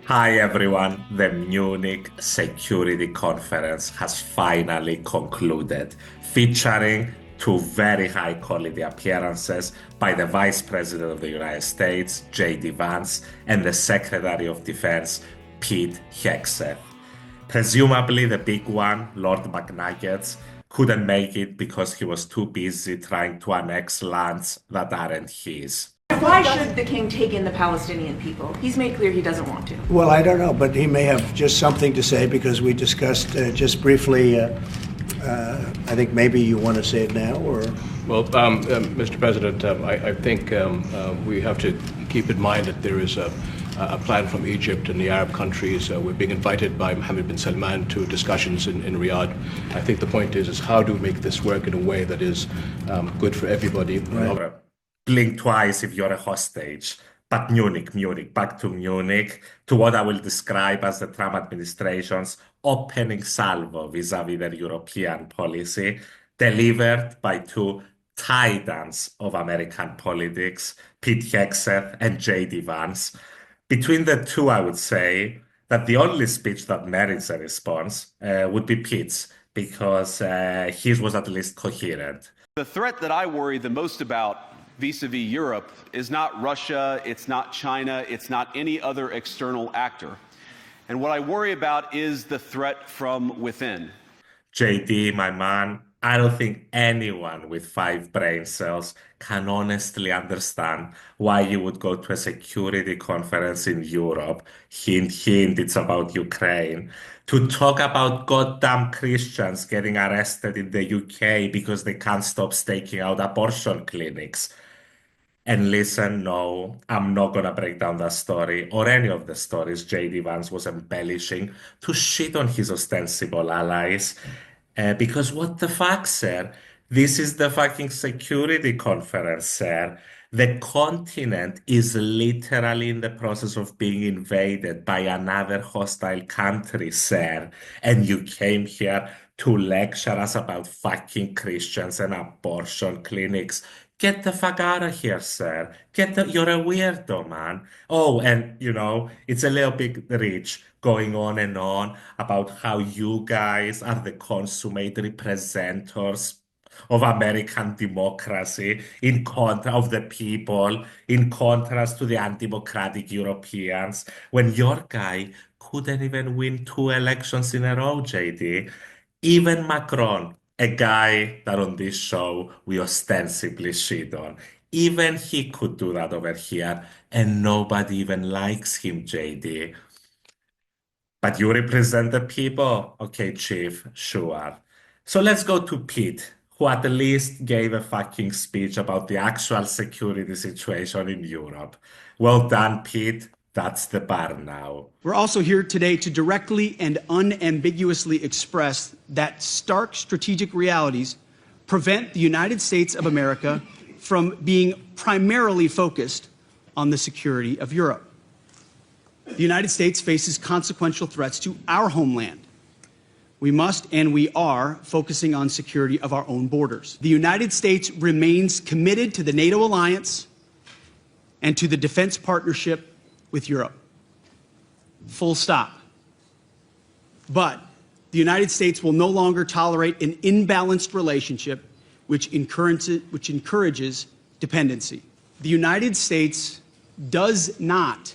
Hi everyone, the Munich Security Conference has finally concluded, featuring two very high quality appearances by the Vice President of the United States, J.D. Vance, and the Secretary of Defense, Pete Hegseth. Presumably, the big one, Lord McNuggets, couldn't make it because he was too busy trying to annex lands that aren't his. Why should the king take in the Palestinian people? He's made clear he doesn't want to. Well, I don't know, but he may have just something to say because we discussed just briefly. I think maybe you want to say it now, or Well, Mr. President, I think we have to keep in mind that there is a plan from Egypt and the Arab countries. We're being invited by Mohammed bin Salman to discussions in Riyadh. I think the point is how do we make this work in a way that is good for everybody. Right. Blink twice if you're a hostage. But Munich, back to Munich, to what I will describe as the Trump administration's opening salvo vis-à-vis their European policy, delivered by two titans of American politics, Pete Hegseth and J.D. Vance. Between the two, I would say that the only speech that merits a response would be Pete's, because his was at least coherent. The threat that I worry the most about vis-a-vis Europe is not Russia, it's not China, it's not any other external actor. And what I worry about is the threat from within. JD, my man, I don't think anyone with 5 brain cells can honestly understand why you would go to a security conference in Europe, hint, hint, it's about Ukraine, to talk about goddamn Christians getting arrested in the UK because they can't stop staking out abortion clinics. And listen, no, I'm not gonna break down that story or any of the stories J.D. Vance was embellishing to shit on his ostensible allies. Because what the fuck, sir? This is the fucking security conference, sir. The continent is literally in the process of being invaded by another hostile country, sir. And you came here to lecture us about fucking Christians and abortion clinics. Get the fuck out of here, sir. You're a weirdo, man. Oh, and it's a little bit rich going on and on about how you guys are the consummate representatives of American democracy in contra of the people, in contrast to the undemocratic Europeans, when your guy couldn't even win 2 elections in a row, JD. Even Macron, a guy that on this show we ostensibly shit on, even he could do that over here, and nobody even likes him, JD. But you represent the people? Okay, Chief, sure. So let's go to Pete, who at least gave a fucking speech about the actual security situation in Europe. Well done, Pete. That's the bar now. We're also here today to directly and unambiguously express that stark strategic realities prevent the United States of America from being primarily focused on the security of Europe. The United States faces consequential threats to our homeland. We must and we are focusing on security of our own borders. The United States remains committed to the NATO alliance and to the defense partnership with Europe. Full stop. But the United States will no longer tolerate an imbalanced relationship which encourages dependency. The United States does not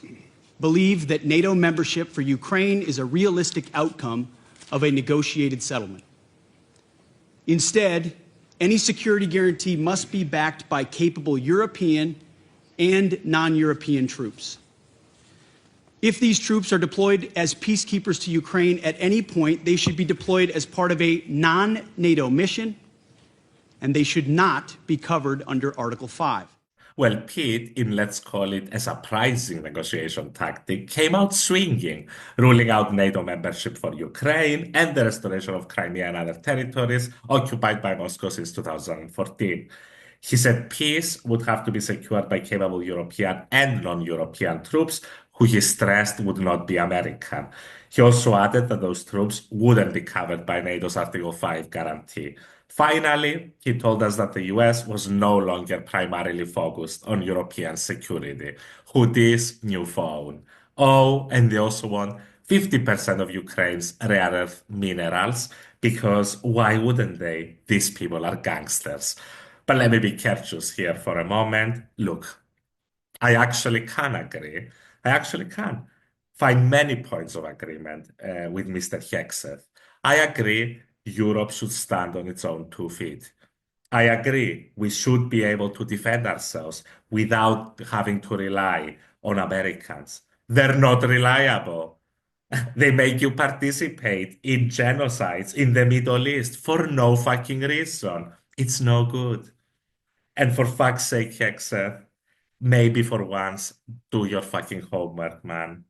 believe that NATO membership for Ukraine is a realistic outcome of a negotiated settlement. Instead, any security guarantee must be backed by capable European and non-European troops. If these troops are deployed as peacekeepers to Ukraine at any point, they should be deployed as part of a non-NATO mission, and they should not be covered under Article 5. Well, Pete, in let's call it a surprising negotiation tactic, came out swinging, ruling out NATO membership for Ukraine and the restoration of Crimea and other territories occupied by Moscow since 2014. He said peace would have to be secured by capable European and non-European troops, who he stressed would not be American. He also added that those troops wouldn't be covered by NATO's Article 5 guarantee. Finally, he told us that the US was no longer primarily focused on European security. Who this new phone? Oh, and they also want 50% of Ukraine's rare earth minerals because why wouldn't they? These people are gangsters. But let me be courteous here for a moment. Look, I actually can agree. I actually can find many points of agreement with Mr. Hegseth. I agree Europe should stand on its own 2 feet. I agree we should be able to defend ourselves without having to rely on Americans. They're not reliable. They make you participate in genocides in the Middle East for no fucking reason. It's no good. And for fuck's sake, Hegseth, maybe for once, do your fucking homework, man.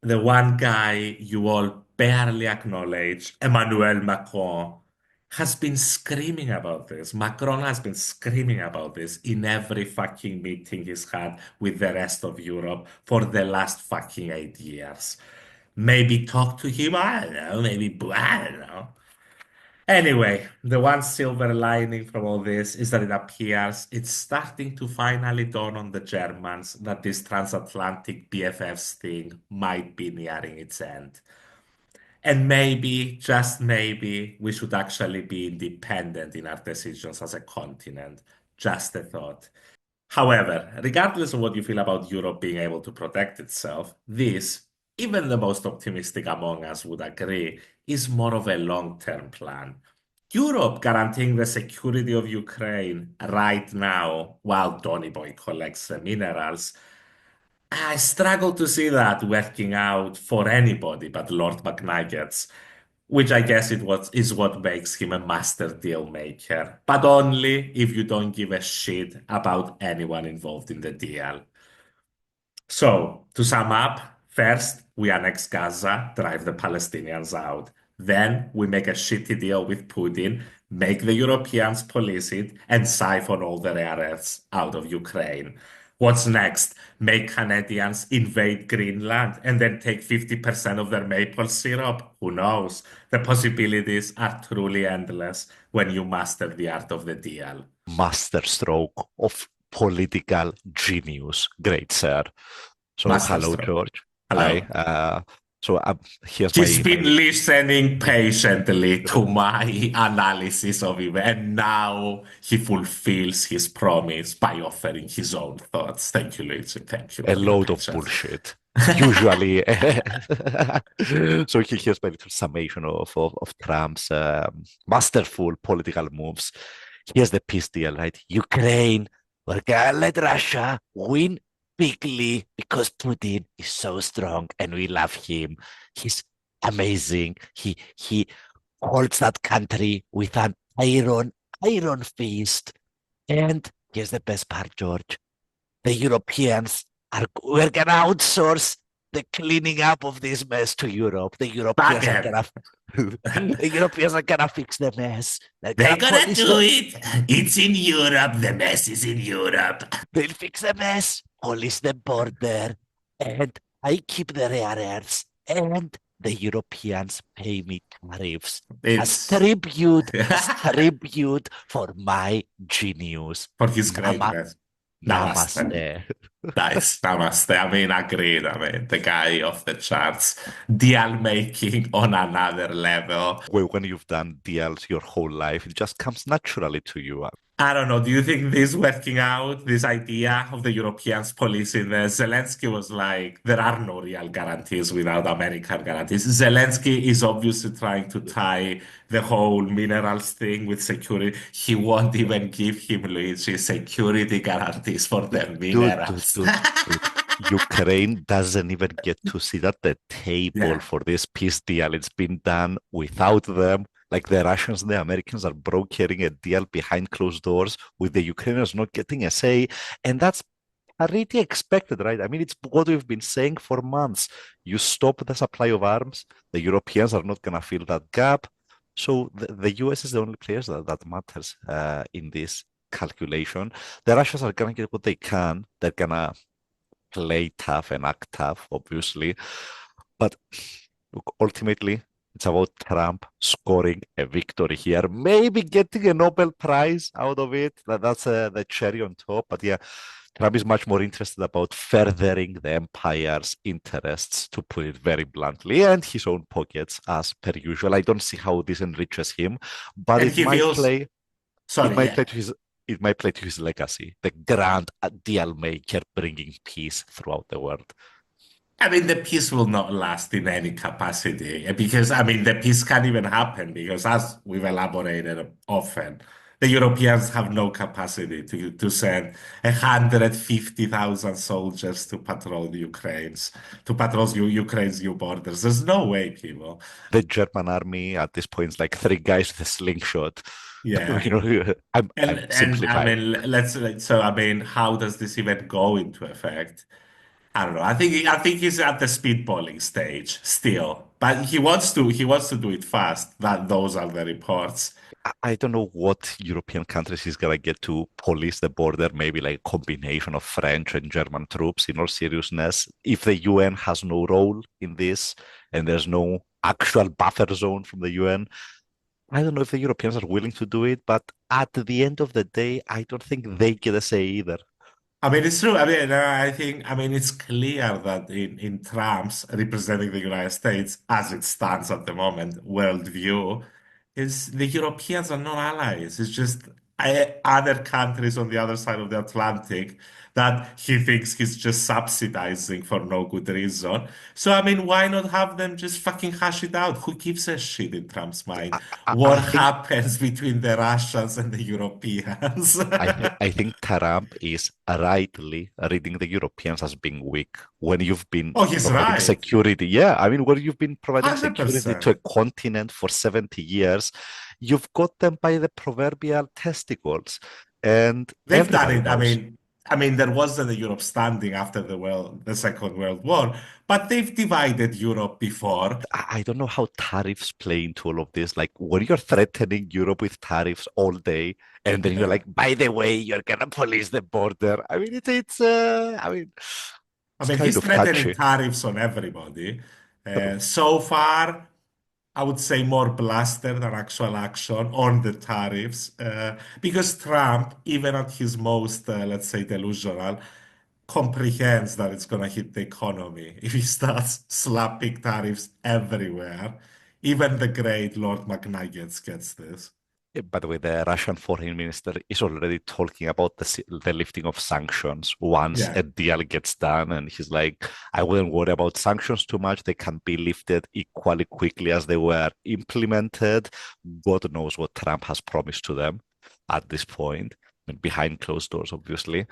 The one guy you all barely acknowledge, Emmanuel Macron, has been screaming about this. Macron has been screaming about this in every fucking meeting he's had with the rest of Europe for the last fucking 8 years. Maybe talk to him, I don't know, maybe, I don't know. Anyway, the one silver lining from all this is that it appears it's starting to finally dawn on the Germans that this transatlantic BFFs thing might be nearing its end. And maybe, just maybe, we should actually be independent in our decisions as a continent. Just a thought. However, regardless of what you feel about Europe being able to protect itself, this, even the most optimistic among us would agree, is more of a long-term plan. Europe guaranteeing the security of Ukraine right now while Donny Boy collects the minerals. I struggle to see that working out for anybody but Lord McNuggets, which I guess is what makes him a master deal maker, but only if you don't give a shit about anyone involved in the deal. So, to sum up, first, we annex Gaza, drive the Palestinians out. Then, we make a shitty deal with Putin, make the Europeans police it, and siphon all the rare earths out of Ukraine. What's next? Make Canadians invade Greenland and then take 50% of their maple syrup? Who knows? The possibilities are truly endless when you master the art of the deal. Masterstroke of political genius, great sir. So hello, Masterstroke. George. Hello. Hi. Here's He's my been listening patiently to my analysis of him, and now he fulfills his promise by offering his own thoughts. Thank you, Luigi. Thank you a for your load of patience. bullshit. Usually, so here's my little summation of Trump's masterful political moves. Here's the peace deal, right? Ukraine, we're gonna let Russia win bigly because Putin is so strong and we love him. He's amazing. He holds that country with an iron fist. And here's the best part, George. The Europeans we're gonna outsource the cleaning up of this mess to Europe. The Europeans are gonna fix the mess. They're gonna do it. It's in Europe. The mess is in Europe. They'll fix the mess, police the border, and I keep the rare earths, and the Europeans pay me tariffs as tribute for my genius. For his greatness. Namaste. Nice, namaste. I mean, agreed. I mean, the guy off the charts, deal making on another level. Well, when you've done deals your whole life, it just comes naturally to you. I don't know. Do you think this working out, this idea of the Europeans policing this? Zelensky was like, there are no real guarantees without American guarantees. Zelensky is obviously trying to tie the whole minerals thing with security. He won't even give him, Luigi, security guarantees for the minerals. Dude. Ukraine doesn't even get to sit at the table for this peace deal. It's been done without them. Like the Russians and the Americans are brokering a deal behind closed doors with the Ukrainians not getting a say. And that's pretty expected, right? I mean, it's what we've been saying for months. You stop the supply of arms, the Europeans are not going to fill that gap. So the US is the only place that matters in this calculation. The Russians are going to get what they can. They're going to play tough and act tough, obviously. But look, ultimately, it's about Trump scoring a victory here, maybe getting a Nobel Prize out of it. That's the cherry on top. But yeah, Trump is much more interested about furthering the empire's interests, to put it very bluntly, and his own pockets, as per usual. I don't see how this enriches him, but And he feels, it sorry, might play yeah. to his legacy, the grand deal maker bringing peace throughout the world. I mean, the peace will not last in any capacity because, I mean, the peace can't even happen because, as we've elaborated often, the Europeans have no capacity to send 150,000 soldiers to patrol Ukraine's new borders. There's no way, people. The German army at this point is like three guys with a slingshot. Yeah. I'm And I simplifying. mean, so I mean, how does this even go into effect? I don't know. I think he's at the speedballing stage still, but he wants to do it fast. Those are the reports. I don't know what European countries he's gonna get to police the border, maybe like a combination of French and German troops, in all seriousness. If the UN has no role in this and there's no actual buffer zone from the UN, I don't know if the Europeans are willing to do it, but at the end of the day, I don't think they get a say either. I mean, it's true. I mean, I mean, it's clear that in Trump's representing the United States as it stands at the moment, worldview, is the Europeans are not allies. It's just other countries on the other side of the Atlantic that he thinks he's just subsidizing for no good reason. So, I mean, why not have them just fucking hash it out? Who gives a shit in Trump's mind? I What think happens between the Russians and the Europeans? I think Trump is rightly reading the Europeans as being weak when you've been Oh, he's providing right. security. Yeah, I mean, when you've been providing security to a 100%. continent for 70 years, you've got them by the proverbial testicles, and They've done everybody it. I knows. mean, there wasn't a Europe standing after the Second World War, but they've divided Europe before. I don't know how tariffs play into all of this. Like when you're threatening Europe with tariffs all day, and then you're Yeah. like, by the way, you're gonna police the border. I mean, I mean, I it's mean, kind he's of threatening catchy. tariffs on everybody. So far, I would say more bluster than actual action on the tariffs, because Trump, even at his most, let's say, delusional, comprehends that it's going to hit the economy if he starts slapping tariffs everywhere. Even the great Lord McNuggets gets this. By the way, the Russian foreign minister is already talking about the lifting of sanctions once Yeah. a deal gets done. And he's like, I wouldn't worry about sanctions too much. They can be lifted equally quickly as they were implemented. God knows what Trump has promised to them at this point, and behind closed doors, obviously.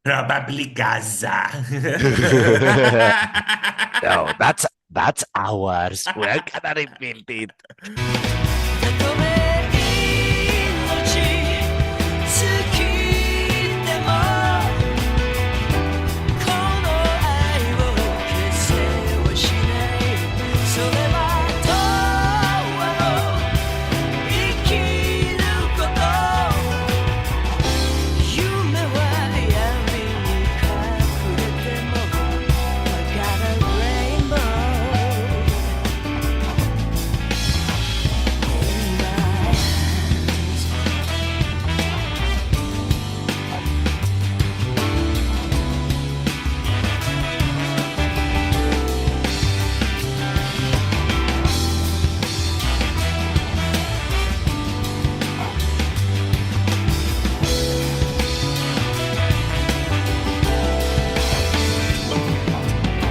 Probably Gaza. No, that's ours. We're gonna rebuild it.